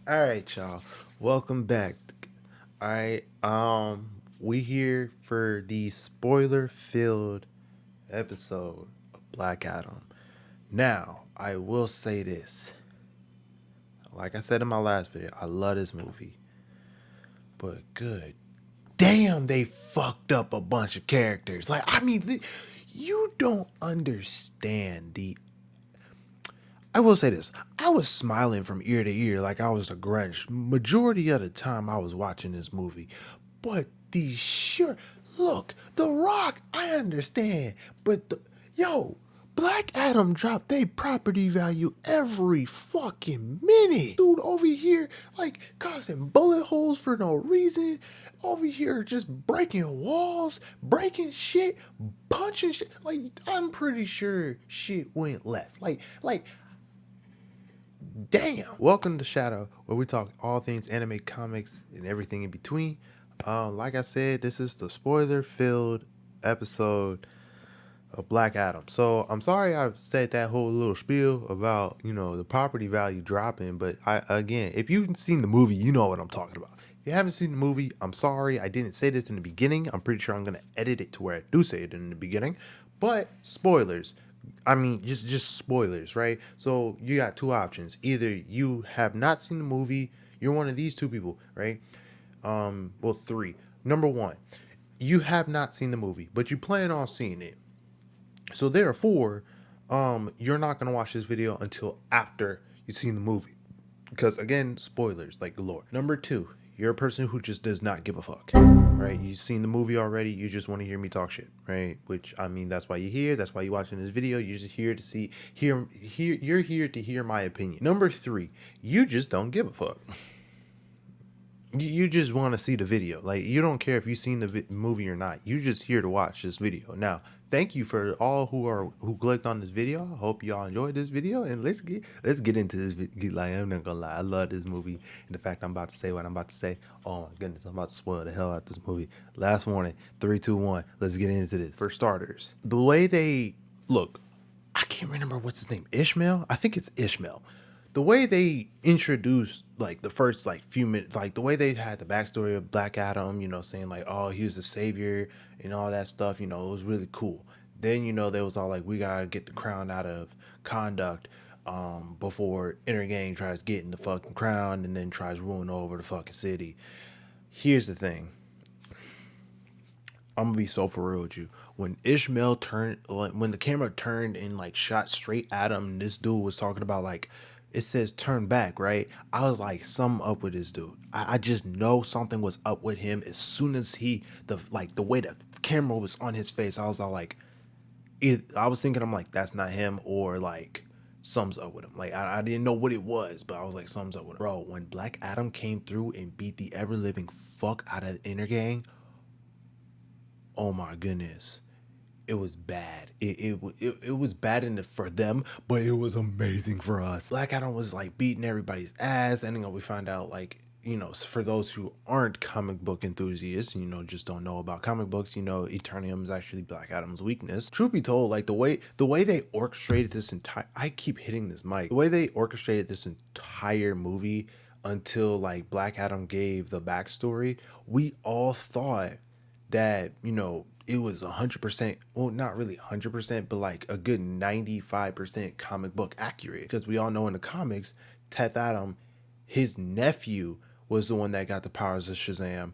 All right, y'all. Welcome back. All right. We here for the spoiler-filled episode of Black Adam. Now, I will say this. Like I said in my last video, I love this movie. But good damn, they fucked up a bunch of characters. You don't understand the I will say this. I was smiling from ear to ear like I was a Grinch. Majority of the time I was watching this movie. But look, The Rock, I understand. Yo, Black Adam dropped their property value every fucking minute. Dude over here, like, causing bullet holes for no reason. Over here, just breaking walls, breaking shit, punching shit. Like, I'm pretty sure shit went left. Damn. Welcome to Shadow, where we talk all things anime, comics, and everything in between. Like I said, this is the spoiler-filled episode of Black Adam. So I'm sorry I said that whole little spiel about the property value dropping, but if you've seen the movie, you know what I'm talking about. If you haven't seen the movie, I'm sorry I didn't say this in the beginning. I'm pretty sure I'm gonna edit it to where I do say it in the beginning. But spoilers. I mean, just spoilers, right? So you got two options. Either you have not seen the movie, you're one of these two people, right? Well, three. Number one, you have not seen the movie, but you plan on seeing it. So therefore, you're not gonna watch this video until after you've seen the movie. Because again, spoilers like galore. Number two, you're a person who just does not give a fuck, right? You've seen the movie already. You just want to hear me talk shit, right? Which I mean, that's why you're here. That's why you're watching this video. You're just here to hear. You're here to hear my opinion. Number three, you just don't give a fuck. You just want to see the video. Like, you don't care if you've seen the movie or not. You're just here to watch this video. Now, thank you for all who clicked on this video. I hope y'all enjoyed this video, and let's get into this video. Like, I'm not gonna lie, I love this movie, and the fact I'm about to say what I'm about to say. Oh my goodness, I'm about to spoil the hell out of this movie. Last warning, 3, 2, 1. Let's get into this. For starters, the way they look, I can't remember what's his name. Ishmael? I think it's Ishmael. The way they introduced like the first like few minutes, like the way they had the backstory of Black Adam, saying like, oh, he was the savior and all that stuff, it was really cool. Then they was all like, we gotta get the crown out of conduct before Intergang tries getting the fucking crown and then tries ruling over the fucking city. Here's the thing. I'm gonna be so for real with you. When Ishmael turned, like, when the camera turned and like shot straight at him, and this dude was talking about like, it says turn back, right? I was like, something up with this dude. I just know something was up with him as soon as the way the camera was on his face. I was all like, I was thinking, I'm like, that's not him, or like something's up with him. Like, I didn't know what it was, but I was like, something's up with him. Bro, when Black Adam came through and beat the ever living fuck out of Intergang, oh my goodness, it was bad. It was bad for them, but it was amazing for us. Black Adam was like beating everybody's ass, and we find out, like, for those who aren't comic book enthusiasts, just don't know about comic books, Eternium is actually Black Adam's weakness. Truth be told, like, the way they orchestrated this entire, I keep hitting this mic, the way they orchestrated this entire movie until like Black Adam gave the backstory, we all thought that it was 100%, well, not really 100%, but like a good 95% comic book accurate, because we all know in the comics, Teth Adam, his nephew, was the one that got the powers of Shazam,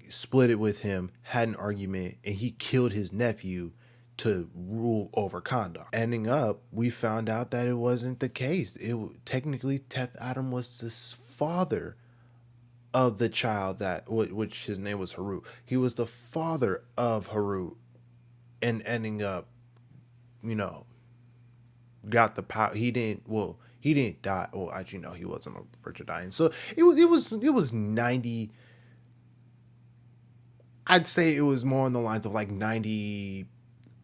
split it with him, had an argument, and he killed his nephew to rule over Kondak. Ending up, we found out that it wasn't the case. Technically, Teth Adam was his father of the child which his name was Haru. He was the father of Haru, and ending up, you know, got the power. He didn't die. Well, actually, no, he wasn't a virgin dying. So it was 90. I'd say it was more on the lines of like 90.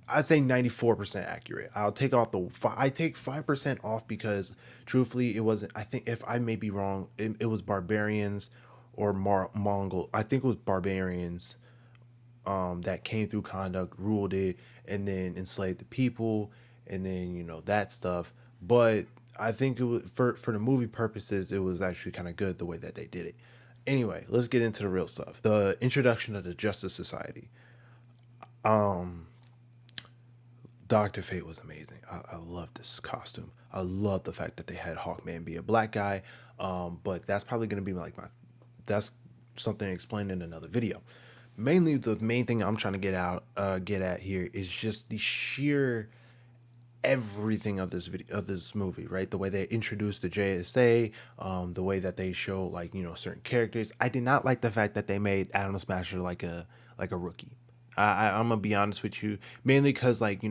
I'd say 94% accurate. I take 5% off because truthfully it wasn't. I think, if I may be wrong, it was barbarians or Mongol. I think it was barbarians that came through conduct, ruled it, and then enslaved the people, and then that stuff. But I think it was for the movie purposes, it was actually kind of good the way that they did it. Anyway, let's get into the real stuff. The introduction of the Justice Society. Doctor Fate was amazing. I love this costume. I love the fact that they had Hawkman be a black guy. But that's probably gonna be like that's something explained in another video. Mainly, the main thing I'm trying to get at here is just the sheer everything of this video of this movie, right? The way they introduced the JSA, the way that they show like certain characters. I did not like the fact that they made Adam Smasher like a rookie. I'm gonna be honest with you, mainly because like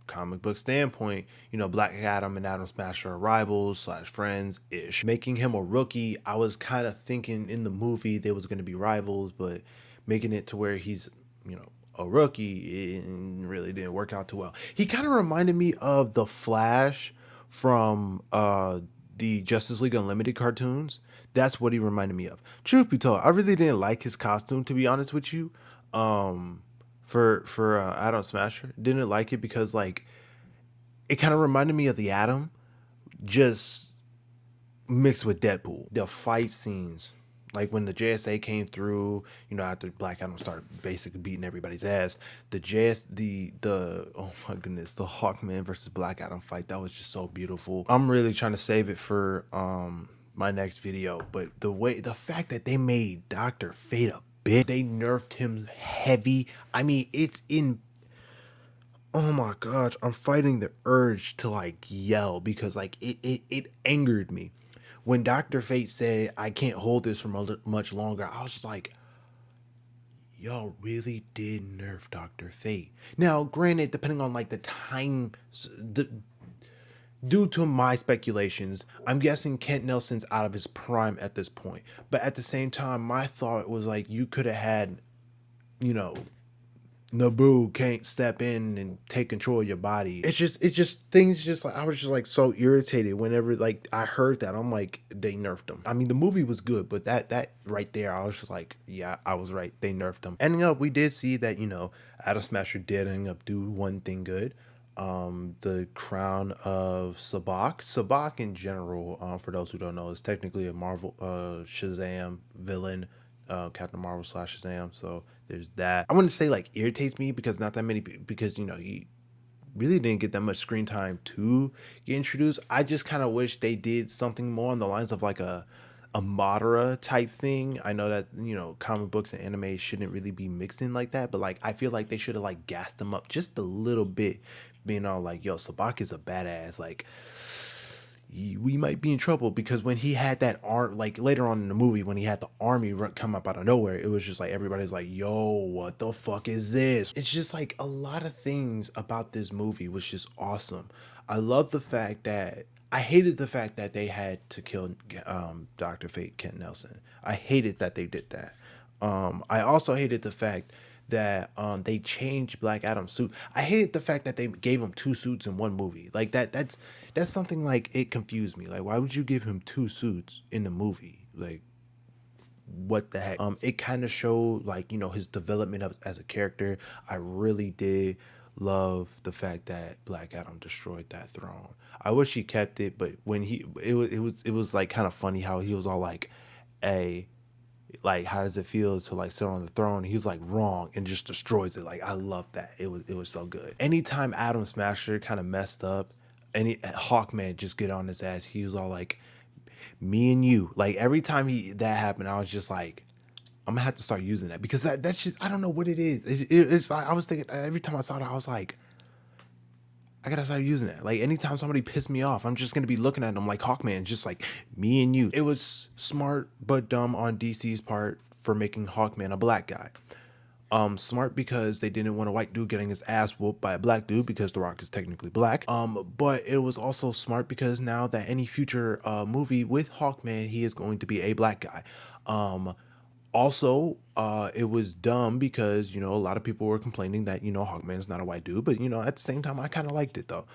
comic book standpoint, Black Adam and Adam Smasher are rivals slash friends ish. Making him a rookie, I was kind of thinking in the movie they was gonna be rivals, but making it to where he's you know a rookie, it really didn't work out too well. He kind of reminded me of the Flash from the Justice League Unlimited cartoons. That's what he reminded me of. Truth be told, I really didn't like his costume, to be honest with you. For Adam Smasher, didn't like it because like it kind of reminded me of the Atom, just mixed with Deadpool. The fight scenes, like when the JSA came through, after Black Adam started basically beating everybody's ass, the oh my goodness, the Hawkman versus Black Adam fight, that was just so beautiful. I'm really trying to save it for my next video, but the fact that they made Dr. Fate a bitch, they nerfed him heavy. I mean, it's in oh my gosh, I'm fighting the urge to like yell because like it angered me when Dr. Fate said I can't hold this for much longer. I was just like, y'all really did nerf Dr. Fate. Now, granted, depending on like the time, due to my speculations, I'm guessing Kent Nelson's out of his prime at this point. But at the same time, my thought was like you could have had, you know, Naboo can't step in and take control of your body. It's just things just like I was just like so irritated whenever like I heard that. I'm like, they nerfed him. I mean, the movie was good, but that right there, I was just like, yeah, I was right. They nerfed him. Ending up, we did see that, Adam Smasher did end up do one thing good. The crown of Sabak. Sabak in general, for those who don't know, is technically a Marvel Shazam villain, Captain Marvel slash Shazam. So there's that. I wouldn't say like irritates me because not that many because he really didn't get that much screen time to get introduced. I just kind of wish they did something more on the lines of like a Madara type thing. I know that comic books and anime shouldn't really be mixed in like that, but like I feel like they should have like gassed them up just a little bit, being all like, yo, Sabak is a badass, like we might be in trouble. Because when he had that arm, like later on in the movie when he had the army come up out of nowhere, it was just like everybody's like, yo, what the fuck is this? It's just like a lot of things about this movie was just awesome. I love the fact that I hated the fact that they had to kill Dr. Fate, Kent Nelson. I hated that they did that. I also hated the fact that they changed Black Adam's suit. I hated the fact that they gave him two suits in one movie. Like that's something like it confused me. Like, why would you give him two suits in the movie? Like, what the heck? It kind of showed like his development as a character. I really did love the fact that Black Adam destroyed that throne. I wish he kept it, but when it was like kind of funny how he was all like, "Hey, like how does it feel to like sit on the throne?" He was like, "Wrong," and just destroys it. Like I love that. It was so good. Anytime Adam Smasher kind of messed up, Hawkman just get on his ass. He was all like, "Me and you." Like every time that happened, I was just like, I'm gonna have to start using that because that's just I don't know what it is. It's like I was thinking every time I saw it, I was like, I gotta start using it. Like anytime somebody pissed me off, I'm just gonna be looking at them like Hawkman, just like me and you. It was smart but dumb on DC's part for making Hawkman a black guy. Smart because they didn't want a white dude getting his ass whooped by a black dude because The Rock is technically black. But it was also smart because now that any future movie with Hawkman, he is going to be a black guy. Also, it was dumb because a lot of people were complaining that Hawkman's not a white dude, but at the same time I kind of liked it though.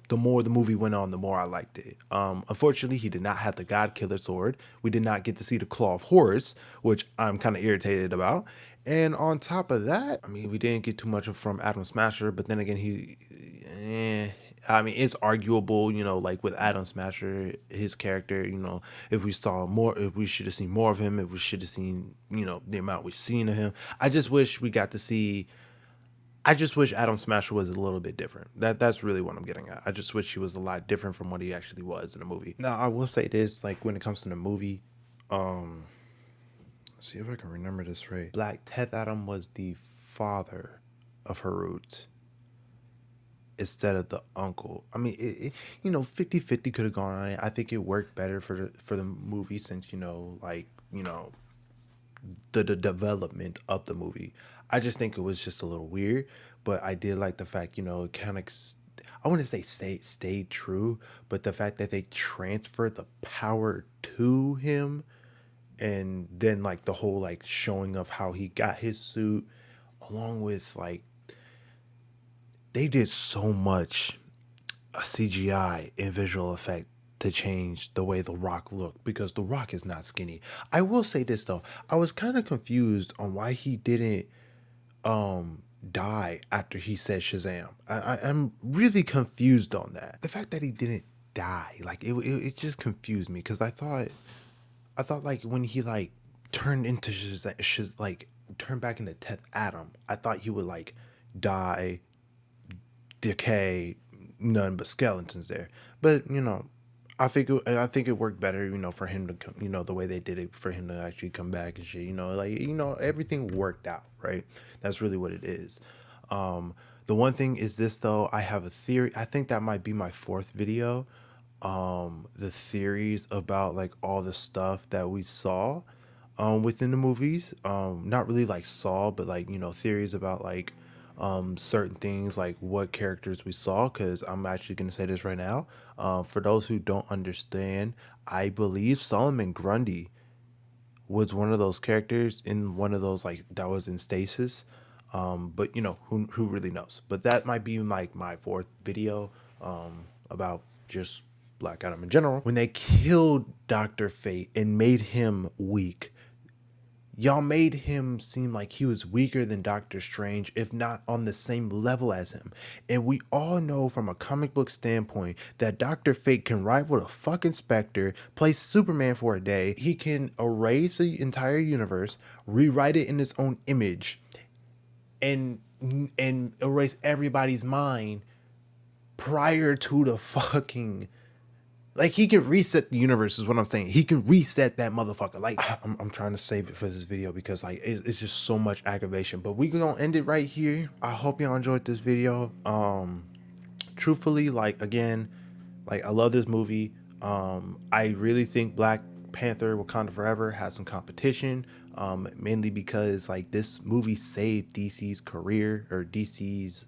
The more the movie went on, the more I liked it. Unfortunately, he did not have the God Killer sword. We did not get to see the Claw of Horus, which I'm kind of irritated about. And on top of that, I mean, we didn't get too much from Adam Smasher, but then again, I mean, it's arguable, you know, like with Adam Smasher, his character, you know, if we saw more, if we should have seen more of him, if we should have seen, you know, the amount we've seen of him. I just wish we got to see. I just wish Adam Smasher was a little bit different. That's really what I'm getting at. I just wish he was a lot different from what he actually was in the movie. Now, I will say this, like when it comes to the movie, see if I can remember this right. Black Teth Adam was the father of Harut instead of the uncle. I mean, you know, 50-50 could have gone on it. I think it worked better for the movie since, you know, like, you know, the development of the movie. I just think it was just a little weird, but I did like the fact, you know, it kind of, I wouldn't say stayed true, but the fact that they transferred the power to him, and then like the whole like showing of how he got his suit, along with like they did so much CGI and visual effect to change the way The Rock looked, because The Rock is not skinny. I will say this though, I was kind of confused on why he didn't die after he said Shazam. I'm really confused on that. The fact that he didn't die, like it just confused me, because I thought like when he like turned into like turned back into Teth Adam, I thought he would like die, decay, none but skeletons there. But you know, I think it worked better, you know, for him to come, you know, the way they did it, for him to actually come back and shit. You know, like, you know, everything worked out, right? That's really what it is. The one thing is this though, I have a theory. I think that might be my fourth video. The theories about like all the stuff that we saw within the movies. Not really like saw, but like, you know, theories about like certain things, like what characters we saw, because I'm actually going to say this right now. For those who don't understand, I believe Solomon Grundy was one of those characters in one of those like that was in stasis. But you know, who really knows? But that might be like my fourth video about just Black Adam in general. When they killed Dr. Fate and made him weak, y'all made him seem like he was weaker than Doctor Strange, if not on the same level as him. And we all know from a comic book standpoint that Dr. Fate can rival the fucking Spectre, play Superman for a day. He can erase the entire universe, rewrite it in his own image, and erase everybody's mind prior to the fucking, like, he can reset the universe is what I'm saying. He can reset that motherfucker. Like, I'm trying to save it for this video because like it's just so much aggravation. But we gonna end it right here. I hope y'all enjoyed this video. Truthfully, like, again, like, I love this movie. I really think Black Panther Wakanda Forever has some competition, mainly because like this movie saved DC's career, or DC's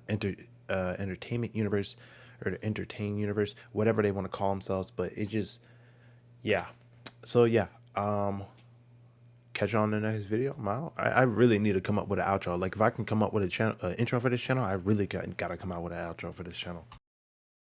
entertainment universe, or the entertain universe, whatever they want to call themselves. But it just, yeah. So yeah, catch you on the next video. I'm out. I really need to come up with an outro. Like, if I can come up with a channel intro for this channel, I really gotta come out with an outro for this channel.